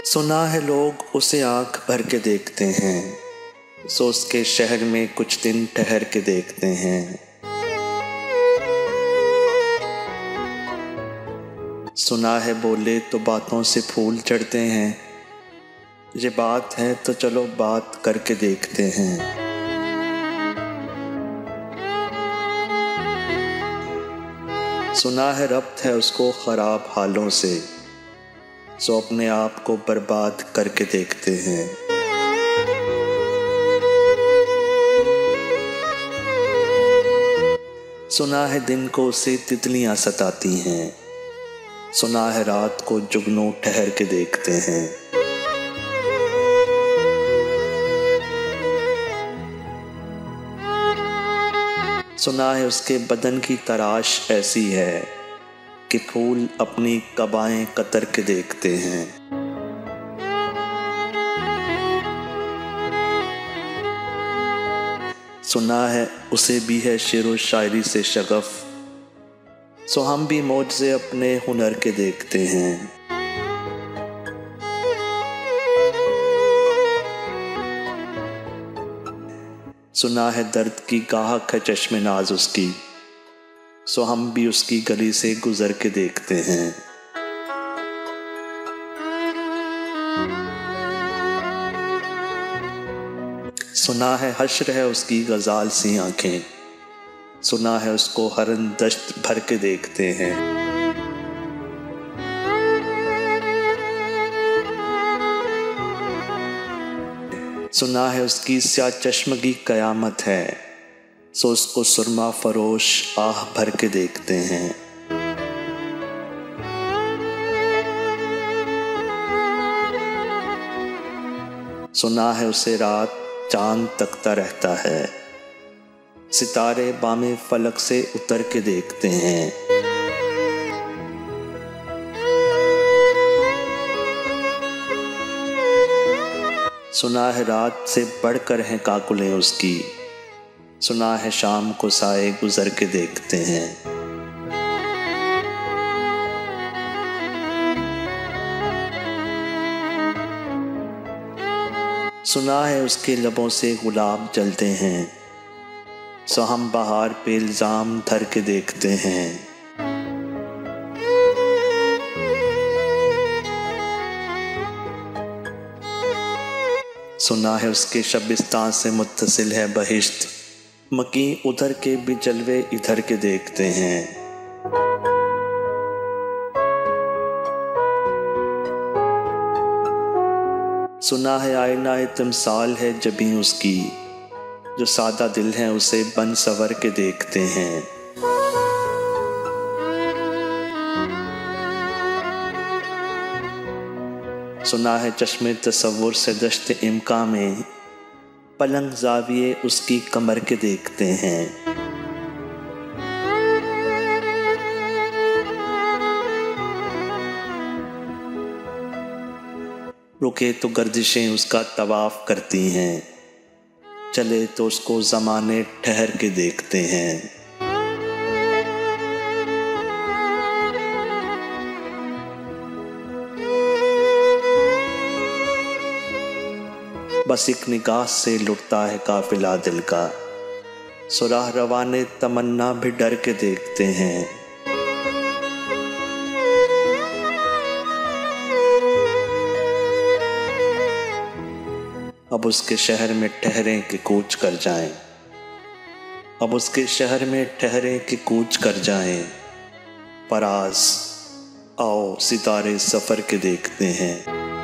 सुना है लोग उसे आंख भर के देखते हैं, सो उसके शहर में कुछ दिन ठहर के देखते हैं। सुना है बोले तो बातों से फूल चढ़ते हैं, ये बात है तो चलो बात करके देखते हैं। सुना है रब्त है उसको खराब हालों से, सो अपने आप को बर्बाद करके देखते हैं। सुना है दिन को उसे तितलियां सताती हैं, सुना है रात को जुगनू ठहर के देखते हैं। सुना है उसके बदन की तराश ऐसी है कि फूल अपनी कबाएं कतर के देखते हैं। सुना है उसे भी है शेरो शायरी से शगफ, सो हम भी मौज से अपने हुनर के देखते हैं। सुना है दर्द की गाहक है चश्मे नाज उसकी, सो हम भी उसकी गली से गुजर के देखते हैं। सुना है हश्र है उसकी गजाल सी आंखें, सुना है उसको हरन दश्त भर के देखते हैं। सुना है उसकी स्या चश्मगी कयामत है, सो उसको सुरमा फरोश आह भर के देखते हैं। सुना है उसे रात चांद तकता रहता है, सितारे बामे फलक से उतर के देखते हैं। सुना है रात से बढ़कर हैं काकुलें उसकी, सुना है शाम को साए गुजर के देखते हैं। सुना है उसके लबों से गुलाब जलते हैं, सो हम बहार पे इल्जाम धर के देखते हैं। सुना है उसके शबिस्तान से मुत्तसिल है बहिश्त, मकी उधर के भी जलवे इधर के देखते हैं। सुना है आईना तिमसाल है जबीं उसकी, जो सादा दिल है उसे बन सवर के देखते हैं। सुना है चश्मे तसव्वुर से दश्त इम्का में, पलंग जाविये उसकी कमर के देखते हैं। रुके तो गर्दिशें उसका तवाफ करती हैं, चले तो उसको ज़माने ठहर के देखते हैं। बस एक निगाह से लुटता है काफिला दिल का, सुराह रवाने तमन्ना भी डर के देखते हैं। अब उसके शहर में ठहरें कि कूच कर जाएं, अब उसके शहर में ठहरें कि कूच कर जाएं। परास आओ सितारे सफर के देखते हैं।